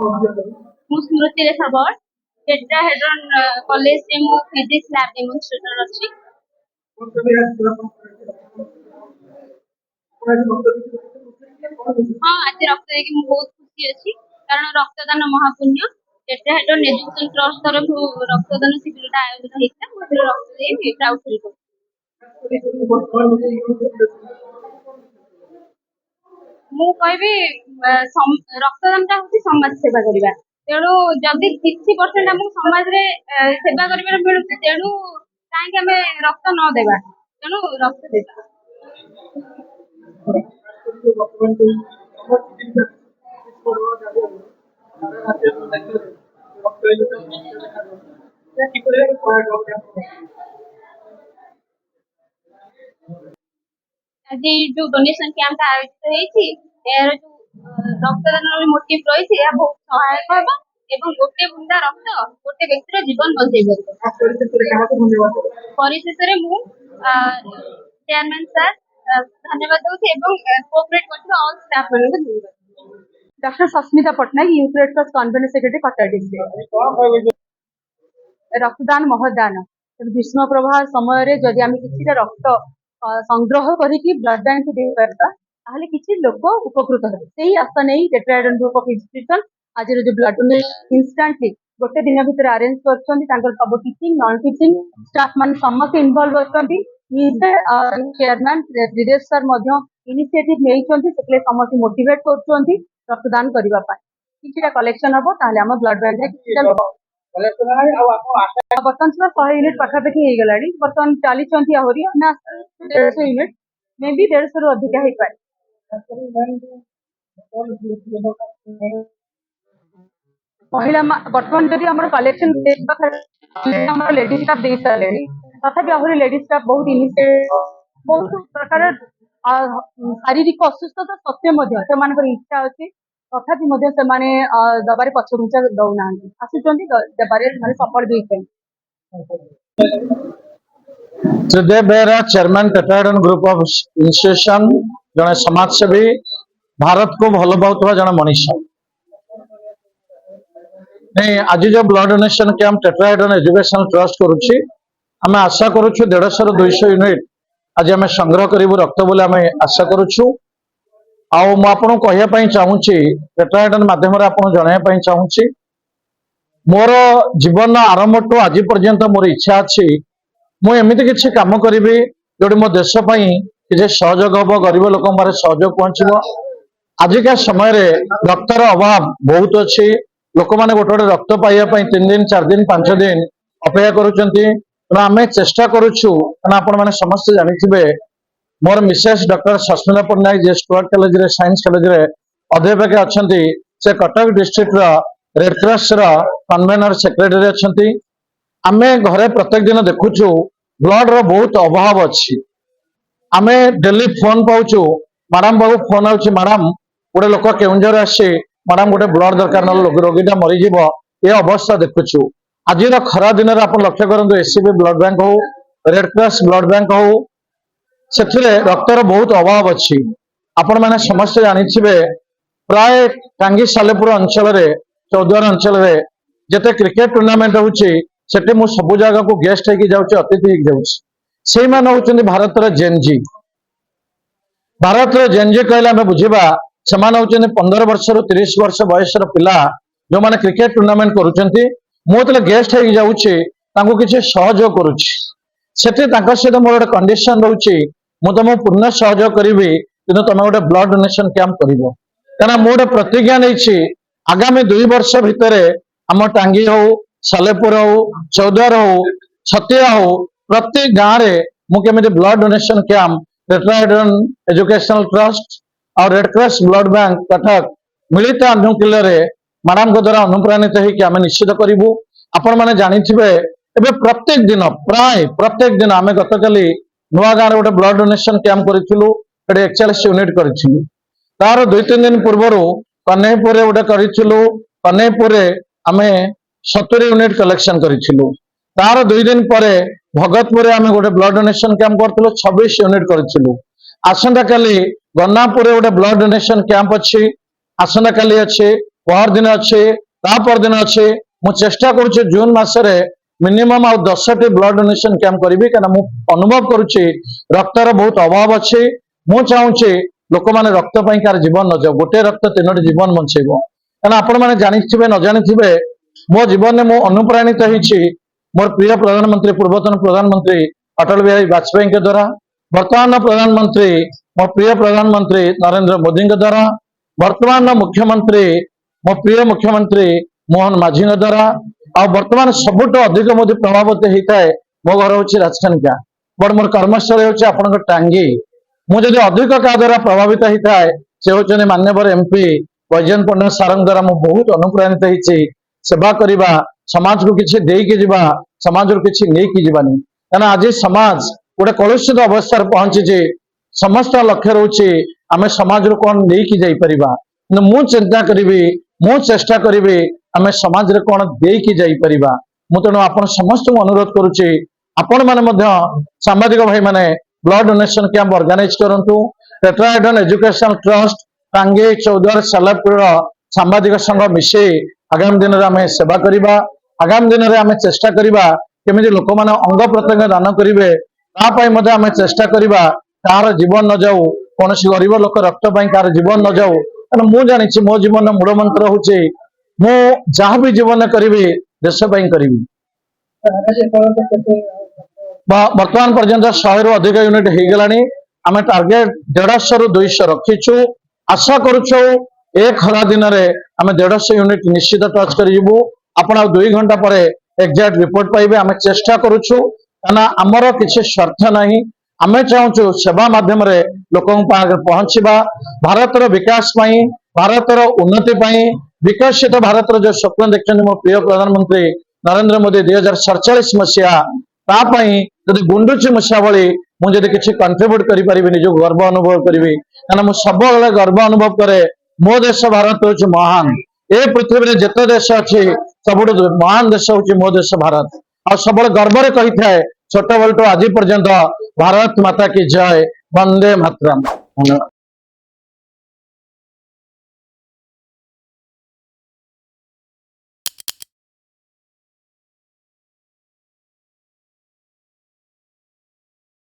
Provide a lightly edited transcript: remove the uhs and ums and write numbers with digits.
ମୁଁ ସ୍ମୃତି ରେଖା ବଳ tetrahedron college रे मु फिजिक्स लैब डेमोन्स्ट्रेटर अछि। हाँ आज रक्त देकी मु बहुत खुशी अछि कारण रक्तदान महापुण्य टेट्राहेड्रन एजुकेशन ट्रस्ट तरफ रक्तदान शिविरटा आयोजन हेइता मु रक्त देई प्राउड फील करू। ମୁଁ କହିବି ରକ୍ତଦାନଟା ହଉଛି ସମାଜ ସେବା କରିବା। ତେଣୁ ଯଦି କିଛି ପରସେଣ୍ଟ ଆମକୁ ସମାଜରେ ସେବା କରିବାର ମିଳୁଛି ତେଣୁ କାହିଁକି ଆମେ ରକ୍ତ ନ ଦେବା, ତେଣୁ ରକ୍ତ ଦେବା। आज जो डोनेशन कैंप आयोजित होती यार जो रक्तदान मोटिव रही है बहुत सहायक होगा एवं गोटे बुंदा रक्त गोटे व्यक्तिर जीवन बचाई परिशेष में मु चेयरमैन सर धन्यवाद दूसरी कोऑपरेट करथिबा ऑल स्टाफ मानक धन्यवाद। Doctor Sasmita Patnaik youth red cross convent secretary Cuttack district. रक्तदान महदान ग्रीष्म प्रवाह समय जदि आम कि रक्त संग्रह करके ब्लड बैंक को दे पारबा ताहले किछि लोक उपकृत हेबे। सेही आशा नहीं टेट्राहेड्रन ग्रुप ऑफ इंस्टीट्यूशन आज जो ब्लड डोनेशन इंस्टेंटली गोटे दिन भीतर अरेंज करछन्ती तांकर सब टीचिंग नॉन टीचिंग स्टाफ मान समस्त इन्वॉल्व होछन्ती। चेयरमैन ब्रिजेश सर मध्य इनिशिएटिव नेइछन्ती सेले समस्त मोटिवेट करछन्ती रक्तदान करबा पाई किछिटा कलेक्शन हबो ताहले हम ब्लड बैंक रे किछिटा बर्तमान सुधा 100 यूनिट पाखापाखि हो गला बर्तमान चली आहरी ना 150 यूनिट मे भी 150 रु अधिक हो पाए। महिला बर्तमान जब आम कलेक्शन लेडीज स्टाफ दे सारे तथा आहरी लेडीज स्टाफ बहुत इनिशिएटिव बहुत प्रकार शारीरिक असुस्थता सत्य से इच्छा अच्छी तथापि दबार पछघुंचा दौना आसुच्च दबारे सफल भी Tridev Behera chairman tetrahedron group of institution जड़े समाजसेवी भारत को भल पाउथबा जड़े मनीष नहीं आज जो blood donation camp tetrahedron education trust करुच्ची आम आशा करुच्छू 150 ରୁ 200 यूनिट आज आम संग्रह करूँ रक्त बोले आम आशा करुच्छू। आपको कहवाई चाहूँगी टेट्राहेड्रन माध्यम जनवाई चाहूँगी मोर जीवन आरंभ टू आज पर्यंत मोर इच्छा अच्छी मुझे किसी काम करी जो मो देश किसी सहयोग हम गरीब लोक सहयोग पहुँचो। आजिका समय रक्तर अभाव बहुत अच्छी लोक मैंने गोटे गोटे रक्त पाइबापी 3 दिन 4 दिन 5 दिन अपेक्षा करुँच आम चेष्टा करुच्छू आपण मैंने समस्ते जानी मोर मिसेस डॉक्टर सस्मिता पटनायक जे स्टुअर्ट कॉलेज रे साइंस कॉलेज रे अध्यापिका अच्छी से Cuttack district red cross convener secretary अच्छी आम घरे प्रत्येक दिन देखुचु ब्लड रो बहुत अभाव अच्छी आम डेली फोन पाचु मैडम बाबू फोन आउची मैडम गोटे लोक केउंझर आसी मैडम गोटे ब्लड दरकार ना रोगीटा मरीज ये अवस्था देखुचु। आज खरा दिन आप लक्ष्य करूँ एससीबी ब्लड बैंक हो रेड क्रॉस ब्लड बैंक हो से रक्तर बहुत अभाव अच्छी आपण मैंने समस्ते जानी प्राय टांगी सालेपुर अंचल चौद्वार अंचल जिते क्रिकेट टूर्नामेंट होची मु सब जगह को गेस्ट होगी जाऊँगी अतिथि से होती भारत जेनजी भारत जेनजी कहले आम बुझा से 15 वर्ष रु 30 वर्ष बयसर पिला जो मैंने क्रिकेट टूर्नामेंट करुँच मुझे गेस्ट होगी जाऊँगी किसी सहयोग करुँच सहित मोर गोटे कंडीशन रोचे मु तुम पूर्ण सहयोग करी कि तुम गोटे ब्लड डोनेशन कैंप कर मुझे प्रतिज्ञा नहीं आगामी 2 वर्ष भितर आम टांगी हो सालेपुर हो चौद्वार हो छतिया हो प्रत्येक गाँव में मुझे blood donation camp tetrahedron educational trust और red cross blood bank Cuttack मिलित आनुकूल्य मैडम को द्वारा अनुप्राणित होकर निश्चित करूँ। आपण मैंने जानिथिबे एबे प्रत्येक दिन प्राय प्रत्येक दिन आम गतकाली नुआ गाँव गोटे ब्लड डोनेशन कैंप करूँ 41 यूनिट करूँ तार 2-3 दिन पूर्व कन्हैपुर गोटे करूँ कन्हैपुर आम 70 यूनिट कलेक्शन करूँ तार 2 दिन पर भगतपुर आम गोटे ब्लड डोनेशन कैंप करूँ 26 यूनिट करूँ। आसंता काली गन्नापुर गोटे ब्लड डोनेशन कैंप अच्छी आसंता काली अच्छे पहर दिन अच्छे तापर दिन अच्छे मु चेष्टा करुच्ची जून मासरे मिनिमम आ 10टी ब्लड डोनेशन कैंप करी कहीं मु अनुभव करुच्ची रक्तर बहुत अभाव अच्छे मु चाहूँगी लोक मैंने रक्त कार जीवन न जाऊ गोटे रक्त 3टी जीवन बंचेब कहना आपण मैंने जानिथिबे न जानिथिबे मो जीवन में मु अनुप्राणित होइछि मोर प्रिय प्रधानमंत्री पूर्वतन प्रधानमंत्री अटल बिहारी वाजपेयी के द्वारा वर्तमान प्रधानमंत्री मो प्रिय प्रधानमंत्री नरेंद्र मोदी के द्वारा वर्तमान मुख्यमंत्री मो प्रिय मुख्यमंत्री मोहन माझी द्वारा आ वर्तमान सबुठ अधिक मोदी प्रभावित होता है मो घर हूँ राजकनिका बट मोर कर्मस्थल हूँ आपण टांगी मुझे अधिक क्या द्वारा प्रभावित होता है से हूँ मान्यवर एमपी वैजयंत पंडित सार द्वारा मुझे बहुत अनुप्राणित होती सेवा करवा समाज को किसी देकी जीवा समाज किसी नहीं जीवानी कहना आज समाज गोटे कलुषित अवस्था पहुंची समस्त लक्ष्य रोचे आम समाज रू कौन नहीं जापर मु चिंता करी मु चेष्टा करी आम समाज रे कौन देकी जापर मु तेणु आप समस्त अनुरोध करुच्ची आपण मैंने सांबादिक भाई मैंने ब्लड डोनेशन कैंप ऑर्गेनाइज करंतु टेट्राहेड्रन एजुकेशनल ट्रस्ट टांगे चौद्वार सालेपुर सांबादिक संघ मिसे आगामी दिन में आम सेवा करवा आगामी दिन में आम चेष्टा करवा केमी लोक मैंने अंग प्रत्यंग दान करेंगे आम चेष्टा करवा कार जीवन न जाऊ कौन गरीब लोक रक्त कार जीवन न जाऊ कारण मु जानी मो जीवन मूल मंत्र हूँ मु जहाँ भी जीवन करी देश करी वर्तमान पर्यंत 100 रु अधिक यूनिट हो गलानी आम टार्गेट 150 रु 200 रखीचु आशा करुचु एक खरा दिन में आम 150 यूनिट निश्चित टच करूँ आपण 2 घंटा पर एक्जाक्ट रिपोर्ट पाइबे आम चेष्टा करुचु कहना आमर किसी स्वार्थ नहीं आम चाहूँ सेवा माध्यम लोक पहुंचवा भारतर विकास भारतर उन्नति विकसित भारतर जो स्वप्न देखते मो प्रिय प्रधानमंत्री नरेंद्र मोदी 2047 मसीहा जदि गुंडुची मसीहा भली मुझे किसी कंट्रीब्यूट करी निज गर्व अनुभव करी कहना मुझे सब गर्व अनुभव करे मो देश भारत हूँ महान ए पृथ्वी में जिते देश अच्छी सब महान देश हूँ मो देश भारत आ सब गर्व कही था छोट बलटू आज पर्यंत भारत माता की जय वंदे मातरम।